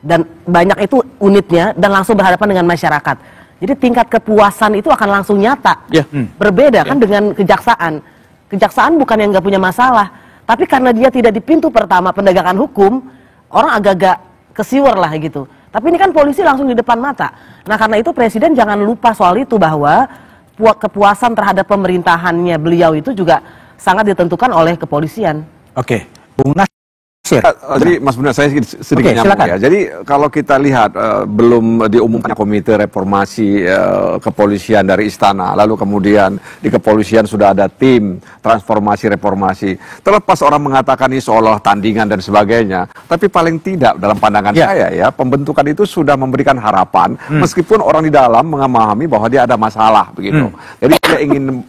dan banyak itu unitnya dan langsung berhadapan dengan masyarakat. Jadi tingkat kepuasan itu akan langsung nyata. Berbeda kan dengan kejaksaan. Kejaksaan bukan yang nggak punya masalah, tapi karena dia tidak di pintu pertama penegakan hukum, orang agak-agak kesiwer lah gitu. Tapi ini kan polisi langsung di depan mata. Nah karena itu Presiden jangan lupa soal itu bahwa kepuasan terhadap pemerintahannya beliau itu juga sangat ditentukan oleh kepolisian. Bung Nas Jadi Mas Bunda, saya sedikit nyambung ya. Jadi kalau kita lihat belum diumumkan komite reformasi kepolisian dari istana, lalu kemudian di kepolisian sudah ada tim transformasi reformasi. Terlepas orang mengatakan ini seolah tandingan dan sebagainya, tapi paling tidak dalam pandangan saya ya, pembentukan itu sudah memberikan harapan, meskipun orang di dalam memahami bahwa dia ada masalah begitu. Jadi dia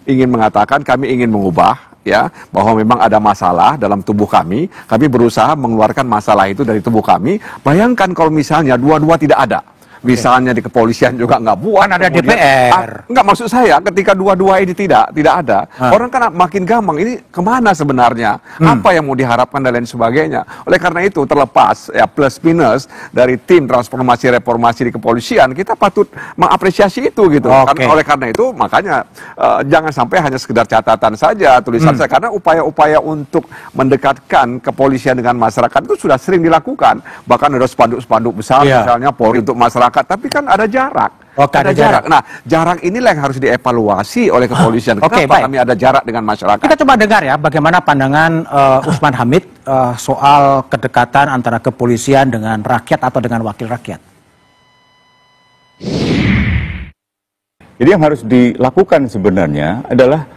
ingin mengatakan kami ingin mengubah, ya, bahwa memang ada masalah dalam tubuh kami berusaha mengeluarkan masalah itu dari tubuh kami. Bayangkan kalau misalnya dua-dua tidak ada. Misalnya di kepolisian juga nggak buat. Kan ada DPR. Nggak, maksud saya ketika dua-dua ini tidak ada, orang kan makin gampang, ini kemana sebenarnya? Apa yang mau diharapkan dan lain sebagainya. Oleh karena itu, terlepas ya plus minus dari tim transformasi reformasi di kepolisian, kita patut mengapresiasi itu gitu. Oleh karena itu, makanya jangan sampai hanya sekedar catatan saja, tulisan saja. Karena upaya-upaya untuk mendekatkan kepolisian dengan masyarakat itu sudah sering dilakukan. Bahkan ada spanduk-spanduk besar, misalnya Polri untuk masyarakat. Tapi kan ada jarak. Ada jarak. Nah, jarak inilah yang harus dievaluasi oleh kepolisian. Kenapa kami ada jarak dengan masyarakat? Kita coba dengar ya bagaimana pandangan Usman Hamid soal kedekatan antara kepolisian dengan rakyat atau dengan wakil rakyat. Jadi yang harus dilakukan sebenarnya adalah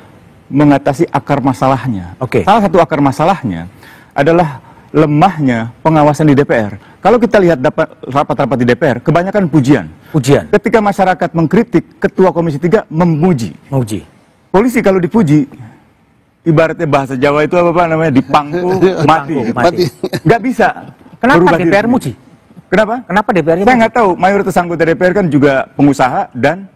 mengatasi akar masalahnya. Salah satu akar masalahnya adalah lemahnya pengawasan di DPR. Kalau kita lihat rapat-rapat di DPR, kebanyakan pujian. Ketika masyarakat mengkritik, Ketua Komisi 3 memuji. Polisi kalau dipuji, ibaratnya bahasa Jawa itu apa namanya, dipangku mati. Nggak bisa. Kenapa DPR muji? Kenapa? Kenapa DPR? Saya nggak tahu. Mayoritas anggota DPR kan juga pengusaha dan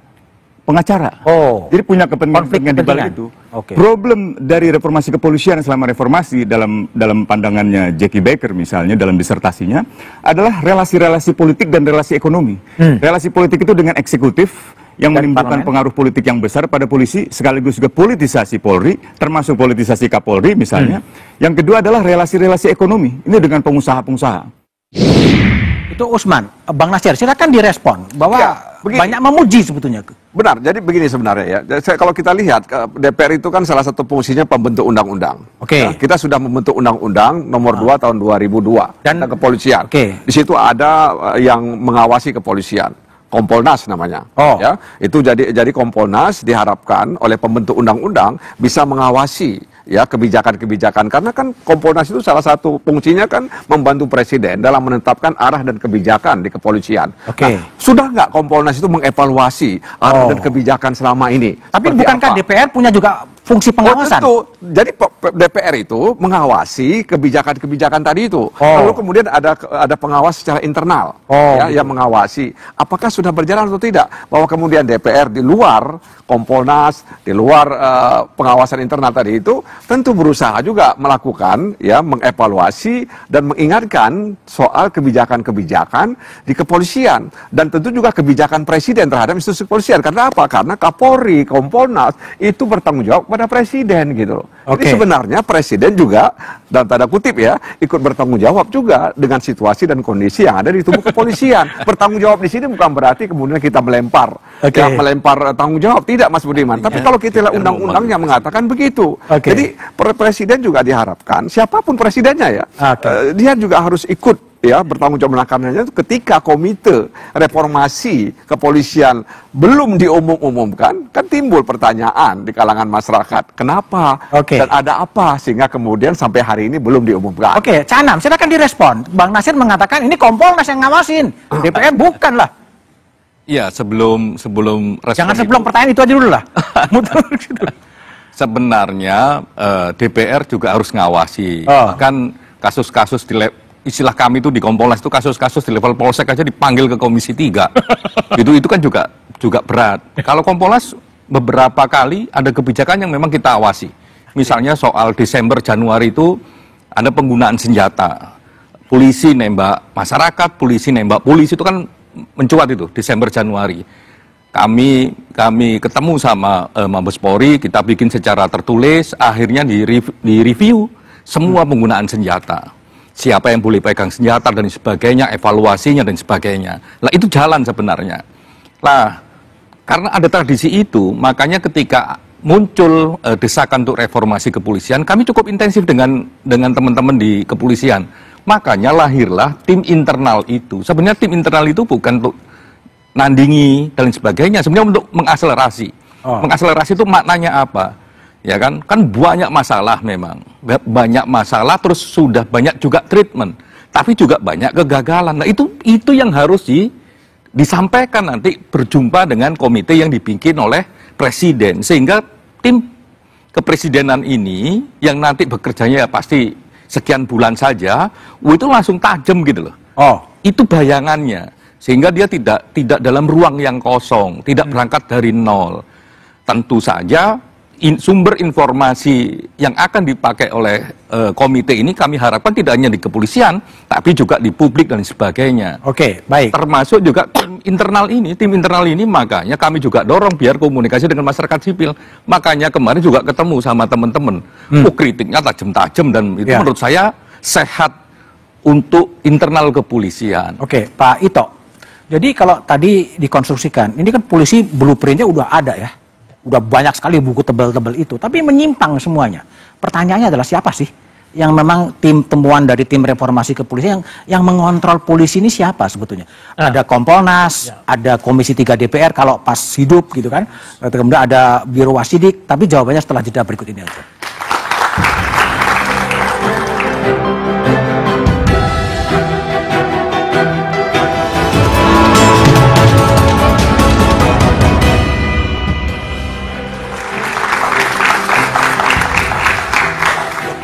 pengacara. Jadi punya kepentingan di balik itu. Problem dari reformasi kepolisian selama reformasi dalam pandangannya Jackie Baker misalnya dalam disertasinya adalah relasi-relasi politik dan relasi ekonomi. Relasi politik itu dengan eksekutif yang menimbulkan pengaruh politik yang besar pada polisi, sekaligus juga politisasi Polri, termasuk politisasi Kapolri misalnya. Yang kedua adalah relasi-relasi ekonomi. Ini dengan pengusaha-pengusaha. Itu Usman, Bang Nasir, silakan direspon bahwa banyak memuji sebetulnya. Benar, jadi begini sebenarnya ya. Kalau kita lihat DPR itu kan salah satu fungsinya pembentuk undang-undang. Ya, kita sudah membentuk undang-undang nomor 2 tahun 2002 dan kepolisian. Di situ ada yang mengawasi kepolisian. Kompolnas namanya, ya itu jadi Kompolnas diharapkan oleh pembentuk undang-undang bisa mengawasi ya kebijakan-kebijakan, karena kan Kompolnas itu salah satu fungsinya kan membantu presiden dalam menetapkan arah dan kebijakan di kepolisian. Nah, sudah nggak Kompolnas itu mengevaluasi arah dan kebijakan selama ini? Tapi bukankah DPR punya juga fungsi pengawasan? Tentu. Jadi DPR itu mengawasi kebijakan-kebijakan tadi itu. Lalu kemudian ada pengawas secara internal ya, yang mengawasi apakah sudah berjalan atau tidak. Bahwa kemudian DPR di luar Kompolnas, di luar pengawasan internal tadi itu tentu berusaha juga melakukan ya mengevaluasi dan mengingatkan soal kebijakan-kebijakan di kepolisian dan tentu juga kebijakan presiden terhadap institusi kepolisian. Karena apa? Karena Kapolri, Kompolnas itu bertanggung jawab pada presiden gitu loh. Jadi sebenarnya presiden juga dalam tanda kutip ya ikut bertanggung jawab juga dengan situasi dan kondisi yang ada di tubuh kepolisian. Bertanggung jawab di sini bukan berarti kemudian kita melempar tanggung jawab, tidak Mas Budiman. Tapi kalau kita lihat undang-undang yang mengatakan begitu. Jadi presiden juga diharapkan siapapun presidennya ya, dia juga harus ikut ya bertanggung jawab. Karena ketika komite reformasi kepolisian belum diumumkan, kan timbul pertanyaan di kalangan masyarakat, kenapa dan ada apa sehingga kemudian sampai hari ini belum diumumkan. Canam, silakan direspon. Bang Nasir mengatakan ini Kompolnas yang ngawasin, DPR bukan lah. Ya, sebelum jangan sebelum pertanyaan itu aja dulu lah. Sebenarnya DPR juga harus ngawasi. Bahkan kasus-kasus istilah kami itu di Kompolnas itu kasus-kasus di level polsek aja dipanggil ke Komisi 3. itu kan juga berat. Kalau Kompolnas beberapa kali ada kebijakan yang memang kita awasi. Misalnya soal Desember Januari itu ada penggunaan senjata. Polisi nembak masyarakat, polisi nembak polisi itu kan mencuat itu Desember Januari. Kami ketemu sama Mabes Polri, kita bikin secara tertulis, akhirnya di review semua penggunaan senjata. Siapa yang boleh pegang senjata dan sebagainya, evaluasinya dan sebagainya. Lah itu jalan sebenarnya. Lah karena ada tradisi itu, makanya ketika muncul desakan untuk reformasi kepolisian, kami cukup intensif dengan teman-teman di kepolisian Makanya lahirlah tim internal itu. Sebenarnya tim internal itu bukan untuk nandingi dan sebagainya, sebenarnya untuk mengakselerasi. Mengakselerasi itu maknanya apa? Ya kan banyak masalah memang. Banyak masalah, terus sudah banyak juga treatment. Tapi juga banyak kegagalan. Nah, itu yang harus disampaikan nanti berjumpa dengan komite yang dibikin oleh presiden. Sehingga tim kepresidenan ini yang nanti bekerjanya ya pasti sekian bulan saja, itu langsung tajam gitu loh. Itu bayangannya. Sehingga dia tidak dalam ruang yang kosong, tidak berangkat dari nol. Tentu saja sumber informasi yang akan dipakai oleh komite ini kami harapkan tidak hanya di kepolisian, tapi juga di publik dan sebagainya. Oke, baik. Termasuk juga tim internal ini makanya kami juga dorong biar komunikasi dengan masyarakat sipil. Makanya kemarin juga ketemu sama teman-teman. Kritiknya tajam-tajam dan itu menurut saya sehat untuk internal kepolisian. Oke, Pak Ito. Jadi kalau tadi dikonstruksikan, ini kan polisi blueprintnya udah ada ya. Udah banyak sekali buku tebal-tebal itu, tapi menyimpang semuanya. Pertanyaannya adalah siapa sih yang memang temuan dari tim reformasi kepolisian yang mengontrol polisi ini siapa sebetulnya? Ada Kompolnas, ada Komisi 3 DPR kalau pas hidup gitu kan. Kemudian ada Biro Wasidik, tapi jawabannya setelah jeda berikut ini aja.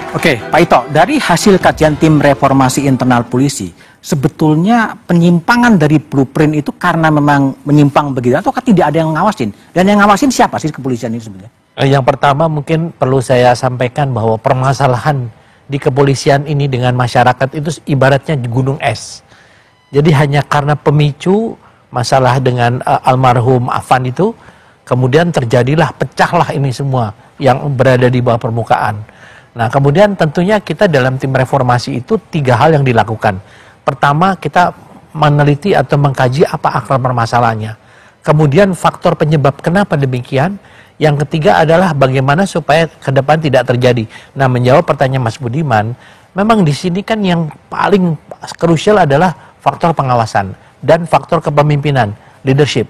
Oke, Pak Ito, dari hasil kajian tim reformasi internal polisi, sebetulnya penyimpangan dari blueprint itu karena memang menyimpang begitu, atau tidak ada yang ngawasin? Dan yang ngawasin siapa sih kepolisian ini sebenarnya? Yang pertama mungkin perlu saya sampaikan bahwa permasalahan di kepolisian ini dengan masyarakat itu ibaratnya gunung es. Jadi hanya karena pemicu masalah dengan almarhum Afan itu, kemudian terjadilah, pecahlah ini semua yang berada di bawah permukaan. Nah, kemudian tentunya kita dalam tim reformasi itu 3 hal yang dilakukan. Pertama, kita meneliti atau mengkaji apa akar permasalahannya. Kemudian faktor penyebab kenapa demikian. Yang ketiga adalah bagaimana supaya ke depan tidak terjadi. Nah, menjawab pertanyaan Mas Budiman, memang di sini kan yang paling krusial adalah faktor pengawasan dan faktor kepemimpinan, leadership.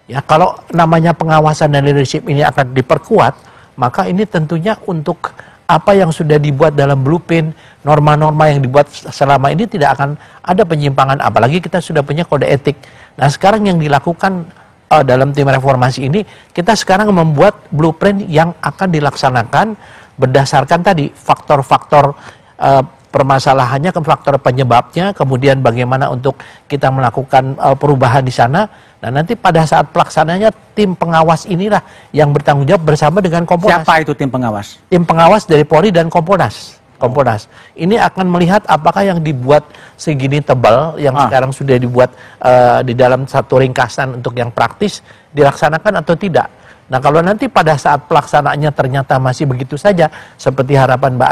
Ya, kalau namanya pengawasan dan leadership ini akan diperkuat, maka ini tentunya untuk apa yang sudah dibuat dalam blueprint, norma-norma yang dibuat selama ini tidak akan ada penyimpangan, apalagi kita sudah punya kode etik. Nah, sekarang yang dilakukan dalam tim reformasi ini, kita sekarang membuat blueprint yang akan dilaksanakan berdasarkan tadi faktor-faktor permasalahannya, faktor penyebabnya, kemudian bagaimana untuk kita melakukan perubahan di sana. Nah, nanti pada saat pelaksananya tim pengawas inilah yang bertanggung jawab bersama dengan Kompolnas. Siapa itu tim pengawas? Tim pengawas dari Polri dan Kompolnas. Ini akan melihat apakah yang dibuat segini tebal, yang sekarang sudah dibuat di dalam satu ringkasan untuk yang praktis, dilaksanakan atau tidak. Nah, kalau nanti pada saat pelaksanaannya ternyata masih begitu saja, seperti harapan Mbak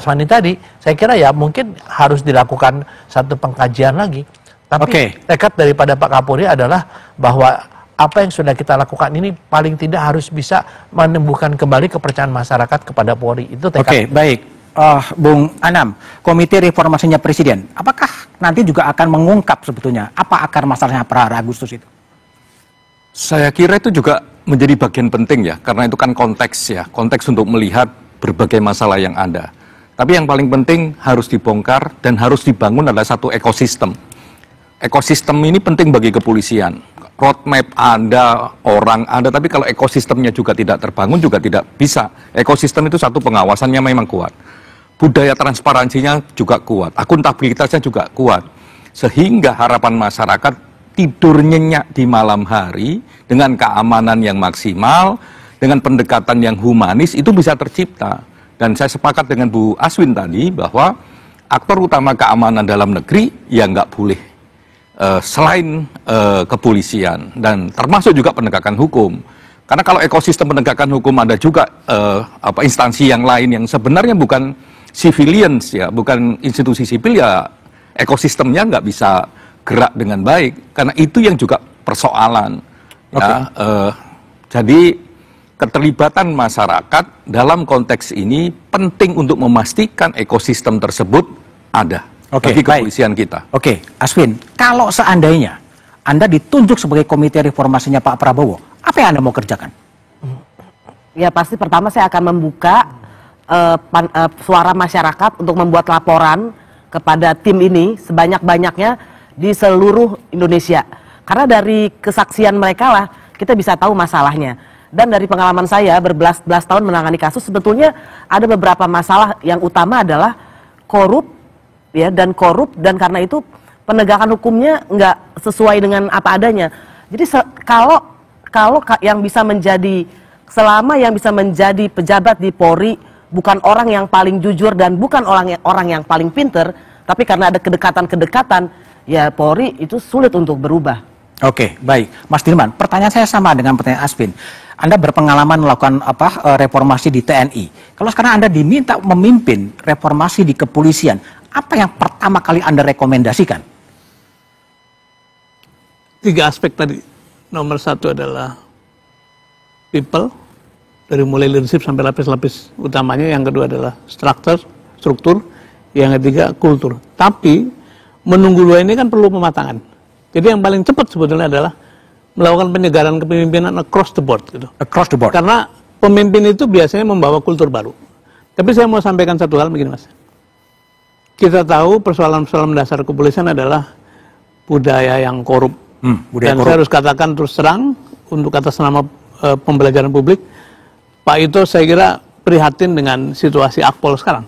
Aswani tadi, saya kira ya mungkin harus dilakukan satu pengkajian lagi. Tapi tekad daripada Pak Kapolri adalah bahwa apa yang sudah kita lakukan ini paling tidak harus bisa menumbuhkan kembali kepercayaan masyarakat kepada Polri. Itu tekad. Oke, baik. Bung Anam, Komite Reformasinya Presiden, apakah nanti juga akan mengungkap sebetulnya apa akar masalahnya per Agustus itu? Saya kira itu juga menjadi bagian penting ya, karena itu kan konteks ya, konteks untuk melihat berbagai masalah yang ada. Tapi yang paling penting harus dibongkar dan harus dibangun adalah satu ekosistem. Ekosistem ini penting bagi kepolisian. Roadmap ada, orang ada, tapi kalau ekosistemnya juga tidak terbangun juga tidak bisa. Ekosistem itu satu pengawasannya memang kuat. Budaya transparansinya juga kuat, akuntabilitasnya juga kuat. Sehingga harapan masyarakat tidur nyenyak di malam hari dengan keamanan yang maksimal, dengan pendekatan yang humanis itu bisa tercipta. Dan saya sepakat dengan Bu Aswin tadi bahwa aktor utama keamanan dalam negeri ya nggak boleh selain kepolisian dan termasuk juga penegakan hukum. Karena kalau ekosistem penegakan hukum ada juga instansi yang lain yang sebenarnya bukan civilians ya, bukan institusi sipil ya, ekosistemnya nggak bisa gerak dengan baik. Karena itu yang juga persoalan. Ya, jadi keterlibatan masyarakat dalam konteks ini penting untuk memastikan ekosistem tersebut ada Oke, bagi baik. kepolisian kita. Oke, Aswin, kalau seandainya Anda ditunjuk sebagai komite reformasinya Pak Prabowo, apa yang Anda mau kerjakan? Ya pasti pertama saya akan membuka suara masyarakat untuk membuat laporan kepada tim ini sebanyak-banyaknya di seluruh Indonesia. Karena dari kesaksian mereka lah kita bisa tahu masalahnya. Dan dari pengalaman saya berbelas-belas tahun menangani kasus, sebetulnya ada beberapa masalah yang utama adalah korup dan karena itu penegakan hukumnya nggak sesuai dengan apa adanya. Jadi kalau yang bisa menjadi selama yang bisa menjadi pejabat di Polri bukan orang yang paling jujur dan bukan orang yang paling pinter, tapi karena ada kedekatan-kedekatan, ya Polri itu sulit untuk berubah. Oke, baik. Mas Dirman, pertanyaan saya sama dengan pertanyaan Aswin. Anda berpengalaman melakukan reformasi di TNI. Kalau sekarang Anda diminta memimpin reformasi di kepolisian, apa yang pertama kali Anda rekomendasikan? 3 aspek tadi. Nomor 1 adalah people, dari mulai leadership sampai lapis-lapis utamanya. Yang kedua adalah struktur. Yang ketiga kultur. Tapi menunggu 2 ini kan perlu pematangan. Jadi yang paling cepat sebetulnya adalah melakukan penyegaran kepemimpinan across the board gitu. Across the board. Karena pemimpin itu biasanya membawa kultur baru. Tapi saya mau sampaikan satu hal begini, Mas. Kita tahu persoalan-persoalan dasar kepolisian adalah budaya yang korup. Dan saya harus katakan terus terang untuk atas nama pembelajaran publik, Pak Ito saya kira prihatin dengan situasi Akpol sekarang.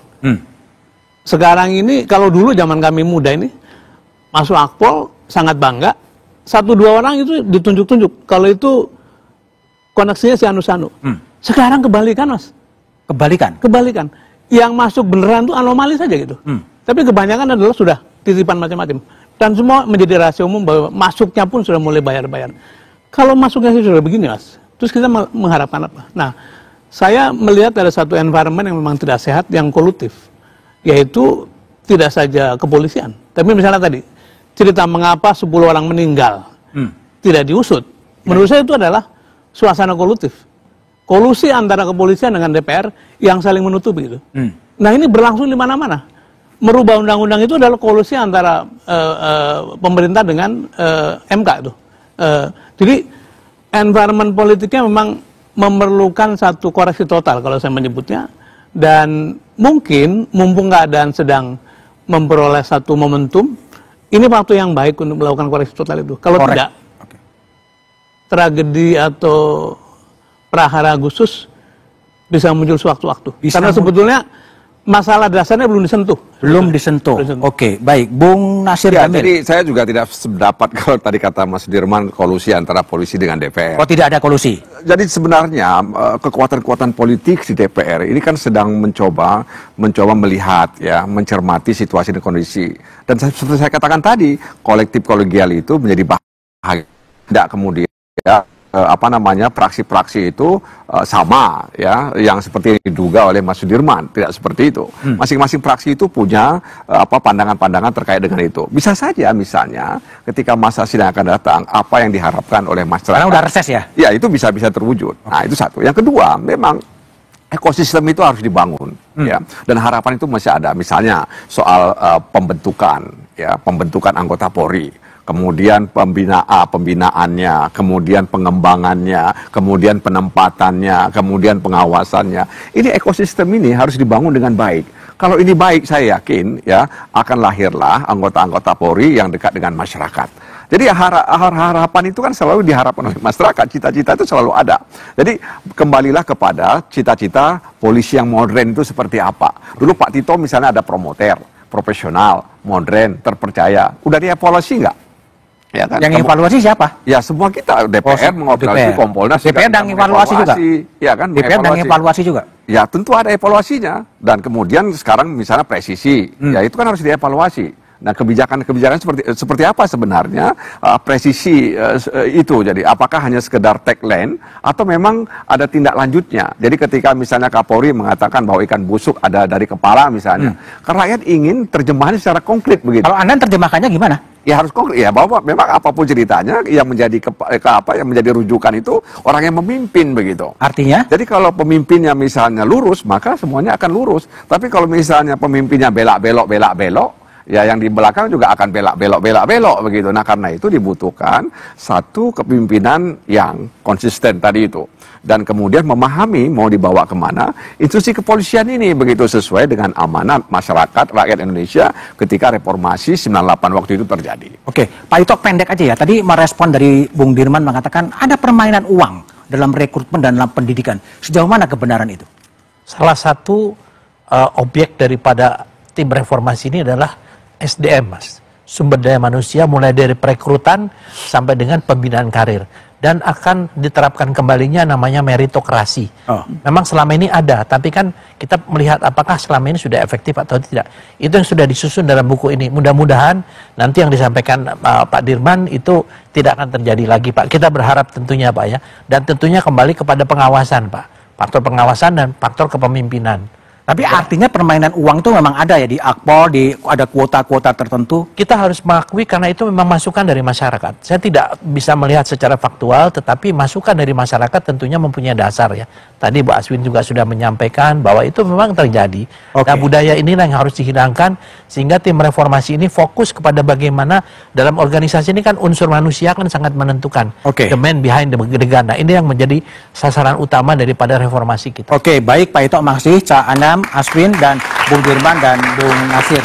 Sekarang ini kalau dulu zaman kami muda ini masuk Akpol sangat bangga, 1-2 orang itu ditunjuk-tunjuk. Kalau itu koneksinya si anu-anu. Sekarang kebalikan, Mas. Kebalikan. Yang masuk beneran tuh anomali saja gitu. Tapi kebanyakan adalah sudah titipan macam-macam. Dan semua menjadi rahasia umum bahwa masuknya pun sudah mulai bayar-bayar. Kalau masuknya sudah begini, Mas, terus kita mengharapkan apa? Nah, saya melihat ada satu environment yang memang tidak sehat, yang kolutif. Yaitu tidak saja kepolisian. Tapi misalnya tadi, cerita mengapa 10 orang meninggal tidak diusut. Menurut saya itu adalah suasana kolutif. Kolusi antara kepolisian dengan DPR yang saling menutupi gitu. Nah ini berlangsung di mana-mana. Merubah undang-undang itu adalah kolusi antara pemerintah dengan MK itu. Jadi environment politiknya memang memerlukan satu koreksi total kalau saya menyebutnya. Dan mungkin mumpung keadaan sedang memperoleh satu momentum, ini waktu yang baik untuk melakukan koreksi total itu. Kalau tidak, tragedi atau prahara Agustus bisa muncul sewaktu-waktu. Karena sebetulnya masalah dasarnya belum disentuh. Oke, baik. Bung Nasir Jamil. Jadi saya juga tidak sependapat kalau tadi kata Mas Dirman kolusi antara polisi dengan DPR. Oh, tidak ada kolusi. Jadi sebenarnya kekuatan-kekuatan politik di DPR ini kan sedang mencoba melihat ya, mencermati situasi dan kondisi. Dan seperti saya katakan tadi, kolektif kolegial itu menjadi bahagia. Tidak kemudian praksi-praksi itu sama ya, yang seperti diduga oleh Mas Sudirman, tidak seperti itu. Masing-masing praksi itu punya pandangan-pandangan terkait dengan itu. Bisa saja misalnya ketika masa sidang akan datang, apa yang diharapkan oleh masyarakat. Karena udah reses ya? Ya, itu bisa terwujud. Nah, itu satu. Yang kedua, memang ekosistem itu harus dibangun ya, dan harapan itu masih ada. Misalnya soal pembentukan anggota Polri, kemudian pembinaannya, kemudian pengembangannya, kemudian penempatannya, kemudian pengawasannya. Ini ekosistem ini harus dibangun dengan baik. Kalau ini baik, saya yakin ya akan lahirlah anggota-anggota Polri yang dekat dengan masyarakat. Jadi harapan itu kan selalu diharapkan oleh masyarakat, cita-cita itu selalu ada. Jadi kembalilah kepada cita-cita polisi yang modern itu seperti apa. Dulu Pak Tito misalnya ada promoter, profesional, modern, terpercaya. Udah dievaluasi nggak? Ya kan? Yang evaluasi siapa? Ya semua kita, DPR mengevaluasi, Kompolnas DPR dan evaluasi juga. Ya kan? DPR dan evaluasi juga. Ya tentu ada evaluasinya. Dan kemudian sekarang misalnya presisi, ya itu kan harus dievaluasi. Nah kebijakan-kebijakan seperti apa sebenarnya presisi itu? Jadi apakah hanya sekedar tagline atau memang ada tindak lanjutnya? Jadi ketika misalnya Kapolri mengatakan bahwa ikan busuk ada dari kepala misalnya, kan rakyat ingin terjemahannya secara konkret begitu. Kalau Anda terjemahkannya gimana? Ya harus konkret ya, bahwa memang apapun ceritanya yang menjadi yang menjadi rujukan itu orang yang memimpin begitu. Artinya? Jadi kalau pemimpinnya misalnya lurus, maka semuanya akan lurus. Tapi kalau misalnya pemimpinnya belak-belok ya yang di belakang juga akan belak-belok begitu. Nah, karena itu dibutuhkan satu kepemimpinan yang konsisten tadi itu. Dan kemudian memahami mau dibawa kemana institusi kepolisian ini begitu sesuai dengan amanat masyarakat rakyat Indonesia ketika reformasi 98 waktu itu terjadi. Oke, Pak Ito pendek aja ya. Tadi merespon dari Bung Dirman mengatakan ada permainan uang dalam rekrutmen dan dalam pendidikan. Sejauh mana kebenaran itu? Salah satu objek daripada tim reformasi ini adalah SDM, Mas. Sumber daya manusia mulai dari perekrutan sampai dengan pembinaan karir. Dan akan diterapkan kembalinya namanya meritokrasi. Memang selama ini ada, tapi kan kita melihat apakah selama ini sudah efektif atau tidak. Itu yang sudah disusun dalam buku ini. Mudah-mudahan nanti yang disampaikan Pak Dirman itu tidak akan terjadi lagi, Pak. Kita berharap tentunya, Pak, ya. Dan tentunya kembali kepada pengawasan, Pak. Faktor pengawasan dan faktor kepemimpinan. Tapi artinya permainan uang itu memang ada ya di Akpol, ada kuota-kuota tertentu. Kita harus mengakui karena itu memang masukan dari masyarakat. Saya tidak bisa melihat secara faktual, tetapi masukan dari masyarakat tentunya mempunyai dasar ya. Tadi Bu Aswin juga sudah menyampaikan bahwa itu memang terjadi. Nah, budaya inilah yang harus dihilangkan sehingga tim reformasi ini fokus kepada bagaimana dalam organisasi ini kan unsur manusia kan sangat menentukan. The man behind the gun. Nah, ini yang menjadi sasaran utama daripada reformasi kita. Oke, baik Pak Ito, makasih Cak Anam, Aswin, dan Bung Dirman dan Bung Nasir.